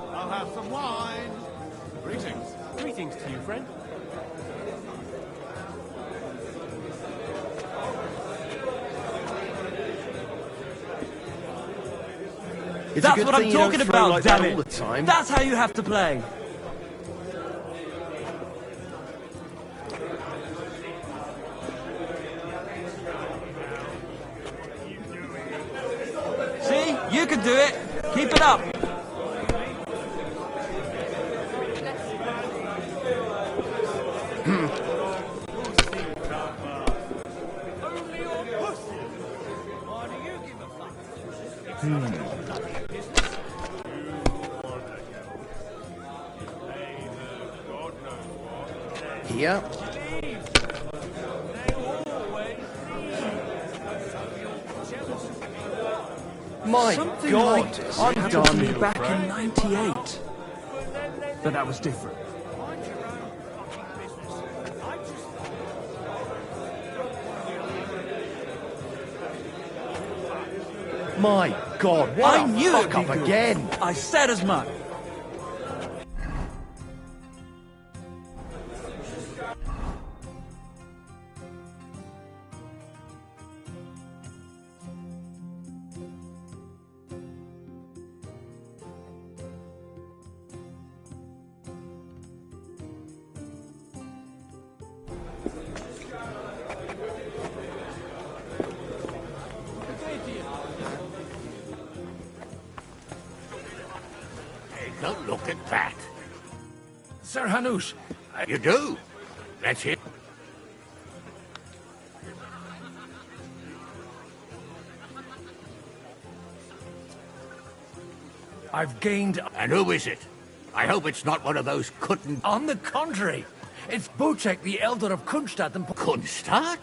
I'll have some wine. Greetings. Greetings to you, friend. That's what I'm talking about, like damn that it! all the time. That's how you have to play. See? You can do it. Keep it up. Here. My Something God, like this I'm happened to me done. back in '98, but that was different. My God, what I a knew fuck it'd up be good. again. I said as much. Take a look at that. Sir Hanush. You do? Let's hear. I've gained... And who is it? I hope it's not one of those couldn't... On the contrary, it's Bocek, the Elder of Kunstadt and... Kunstadt?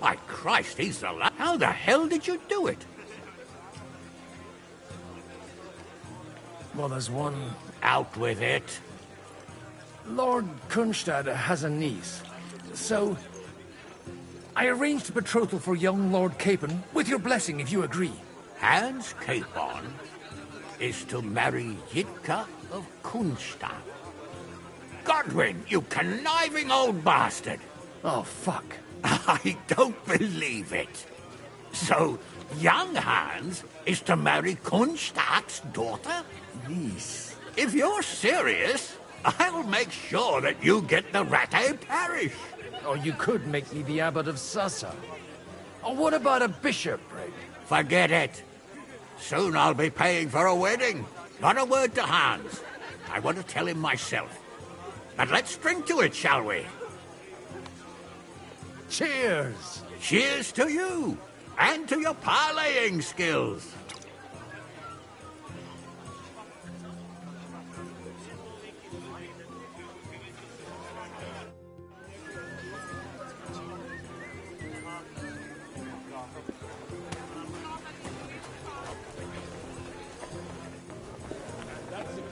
My Christ, he's the lad. How the hell did you do it? Well, there's one... Out with it. Lord Kunstadt has a niece, so... I arranged a betrothal for young Lord Capon, with your blessing if you agree. Hans Capon is to marry Yitka of Kunstadt. Godwin, you conniving old bastard! Oh, fuck. I don't believe it. So, young Hans is to marry Kunstadt's daughter? Niece. If you're serious, I'll make sure that you get the Rattay parish. Or you could make me the Abbot of Sassa. Or what about a bishopric? Forget it. Soon I'll be paying for a wedding. Not a word to Hans. I want to tell him myself. But let's drink to it, shall we? Cheers! Cheers to you! And to your parlaying skills!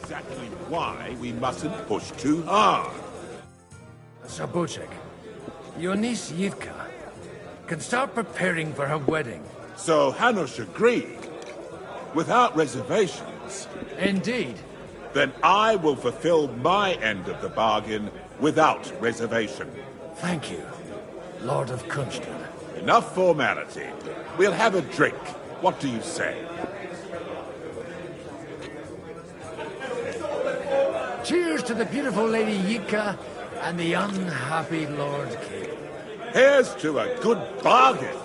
Exactly why we mustn't push too hard. Sir Bocek, your niece Yitka can start preparing for her wedding. So Hanush agreed, without reservations. Indeed. Then I will fulfill my end of the bargain without reservation. Thank you, Lord of Kunstadt. Enough formality. We'll have a drink. What do you say? Cheers to the beautiful Lady Yitka And the unhappy Lord King. Here's to a good bargain.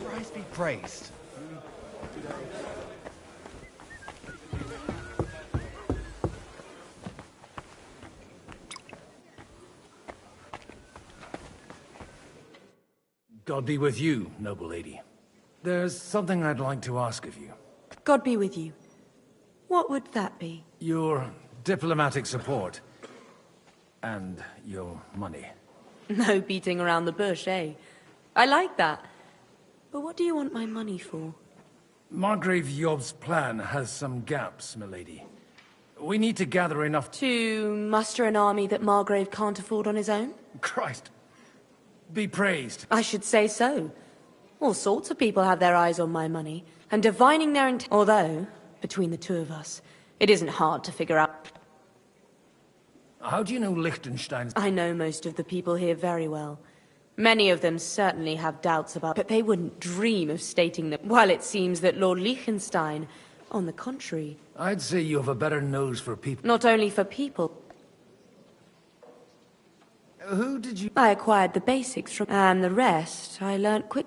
Christ be praised. God be with you, noble lady. There's something I'd like to ask of you. God be with you. What would that be? Your diplomatic support. And your money. No beating around the bush, eh? I like that. But what do you want my money for? Margrave Yob's plan has some gaps, milady. We need to gather enough to muster an army that Margrave can't afford on his own? Christ. Be praised. I should say so. All sorts of people have their eyes on my money, and divining their intent. Although, between the two of us, it isn't hard to figure out. How do you know Liechtenstein's? I know most of the people here very well. Many of them certainly have doubts about, but they wouldn't dream of stating them. While it seems that Lord Liechtenstein, on the contrary... I'd say you have a better nose for people. Not only for people. Who did you... I acquired the basics from... and the rest I learnt quick.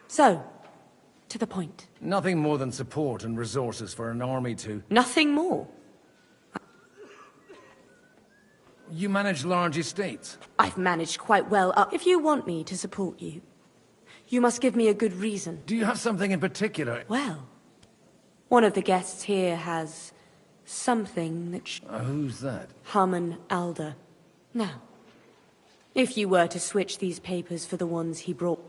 So, to the point. Nothing more than support and resources for an army to... Nothing more? You manage large estates. I've managed quite well up. If you want me to support you, you must give me a good reason. Do you have something in particular? Well, one of the guests here has something that... who's that? Harmon Alder. Now, if you were to switch these papers for the ones he brought...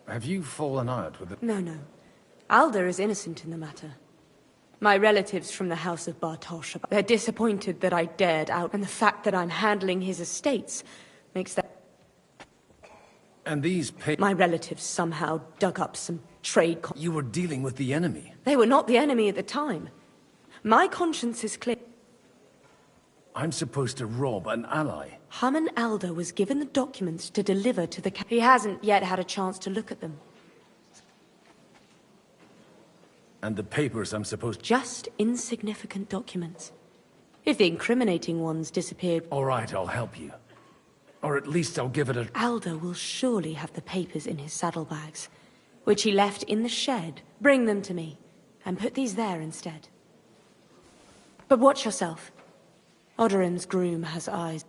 Have you fallen out with it? No. Alder is innocent in the matter. My relatives from the House of Bartosz, they're disappointed that I dared out, and the fact that I'm handling his estates makes that... And these My relatives somehow dug up some trade... You were dealing with the enemy. They were not the enemy at the time. My conscience is clear. I'm supposed to rob an ally. Harmon Alder was given the documents to deliver to the... He hasn't yet had a chance to look at them. And the papers I'm supposed... Just insignificant documents. If the incriminating ones disappeared... All right, I'll help you. Or at least I'll give it a... Alder will surely have the papers in his saddlebags, which he left in the shed. Bring them to me, and put these there instead. But watch yourself. Odorin's groom has eyes.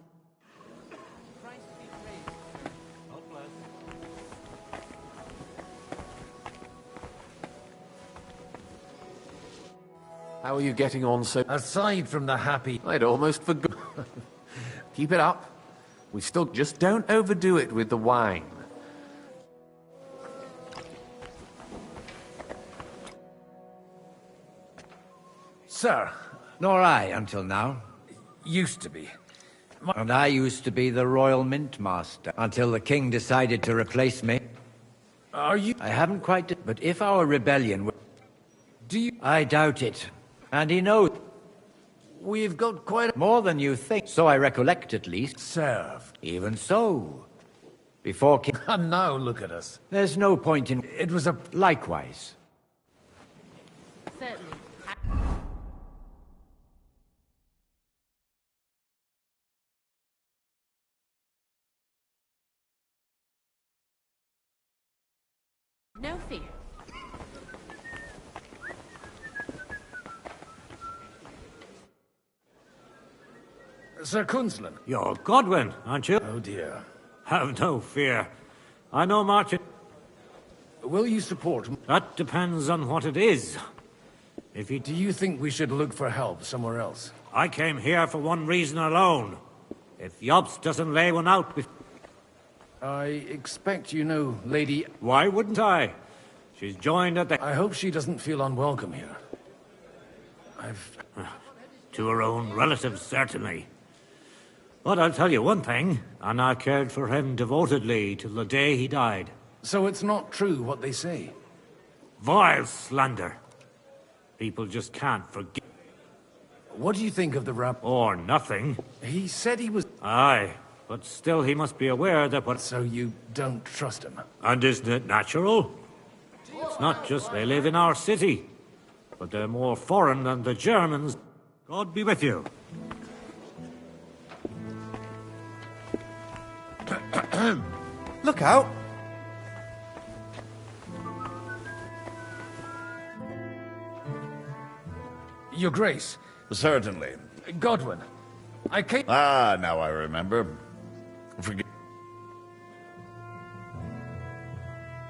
How are you getting on so... Aside from the happy... I'd almost forgot. Keep it up. We still... Just don't overdo it with the wine. Sir. Nor I, until now. Used to be. And I used to be the Royal Mint Master, until the King decided to replace me. Are you... I haven't quite... But if our rebellion... Do you... I doubt it. And he knows... We've got quite... More than you think. So I recollect, at least. Serve. Even so. Before King... And now look at us. There's no point in... It was a... Likewise. Certainly. Sir Kunzlan. You're Godwin, aren't you? Oh dear. Have no fear. I know Martin. Will you support? That depends on what it is. If you... Do you think we should look for help somewhere else? I came here for one reason alone. If Yops doesn't lay one out with... I expect you know Lady... Why wouldn't I? She's joined at the... I hope she doesn't feel unwelcome here. To her own relatives, certainly. But I'll tell you one thing. Anna cared for him devotedly till the day he died. So it's not true what they say? Vile slander. People just can't forget. What do you think of the rap? Or nothing. He said he was... Aye, but still he must be aware that what... So you don't trust him? And isn't it natural? It's not just they live in our city, but they're more foreign than the Germans. God be with you. Look out! Your Grace. Certainly. Godwin. I came... Ah, now I remember. Forgive...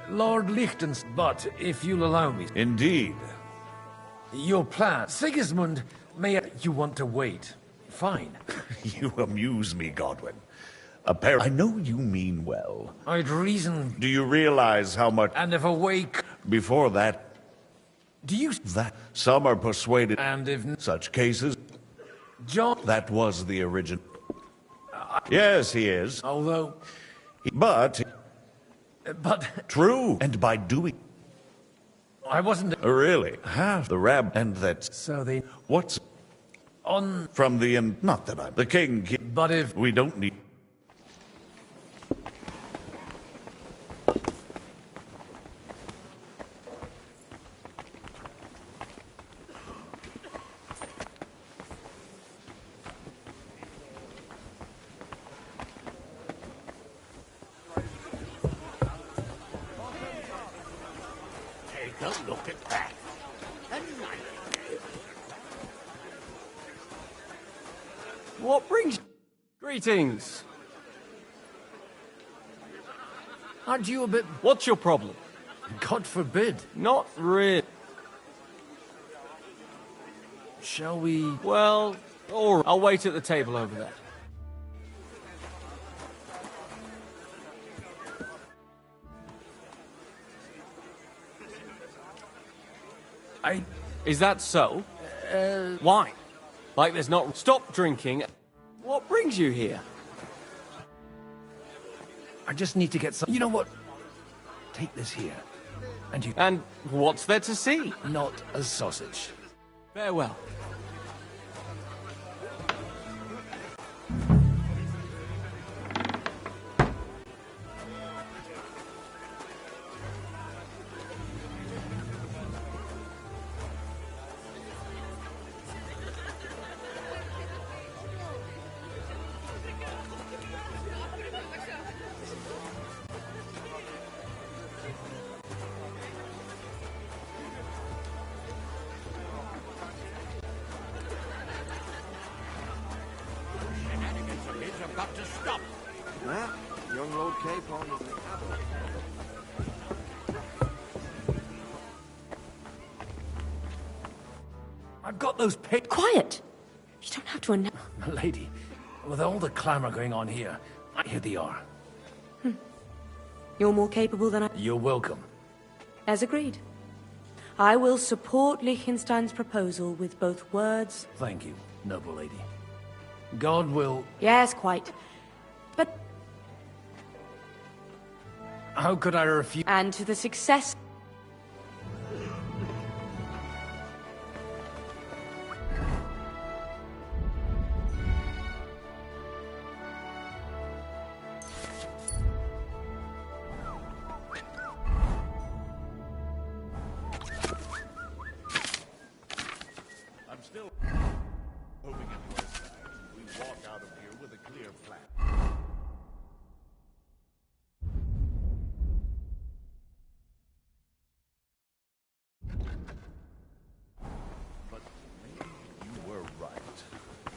Lord Lichtens, but if you'll allow me... Indeed. Your plan. Sigismund, you want to wait. Fine. You amuse me, Godwin. I know you mean well. I'd reason... Do you realize how much... And if awake... Before that... Do you... That... Some are persuaded... And if... Such cases... John... That was the original... Yes, he is. Although... But... True. And by doing... I wasn't... Really? Half the rab... And that's... So they... What's... On... From the... Not that I'm... The king... But if... We don't need... Take a look at that. What brings... Greetings. Aren't you a bit... What's your problem? God forbid. Not really. Shall we... Well, all right. I'll wait at the table over there. Is that so? Why? Like there's not... Stop drinking. What brings you here? I just need to get some... You know what? Take this here. And you... And what's there to see? Not a sausage. Farewell. I've got to stop. Well, young Lord Capon is an adult. I've got those papers. Quiet! You don't have to announce... Lady, with all the clamor going on here, here they are. You're more capable than I... You're welcome. As agreed. I will support Liechtenstein's proposal with both words... Thank you, noble lady. God will... Yes, quite. But... How could I refuse... And to the success... I'm still hoping we walk out of here with a clear plan. But maybe you were right.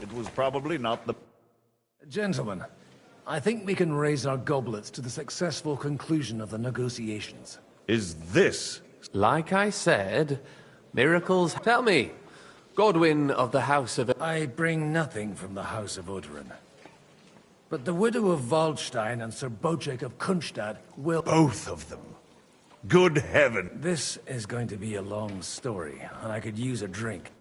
It was probably not the... Gentlemen, I think we can raise our goblets to the successful conclusion of the negotiations. Is this? Like I said, miracles. Tell me, Godwin of the House of... I bring nothing from the House of Odorin. But the widow of Waldstein and Sir Bocek of Kunstad will... Both of them. Good heaven. This is going to be a long story, and I could use a drink.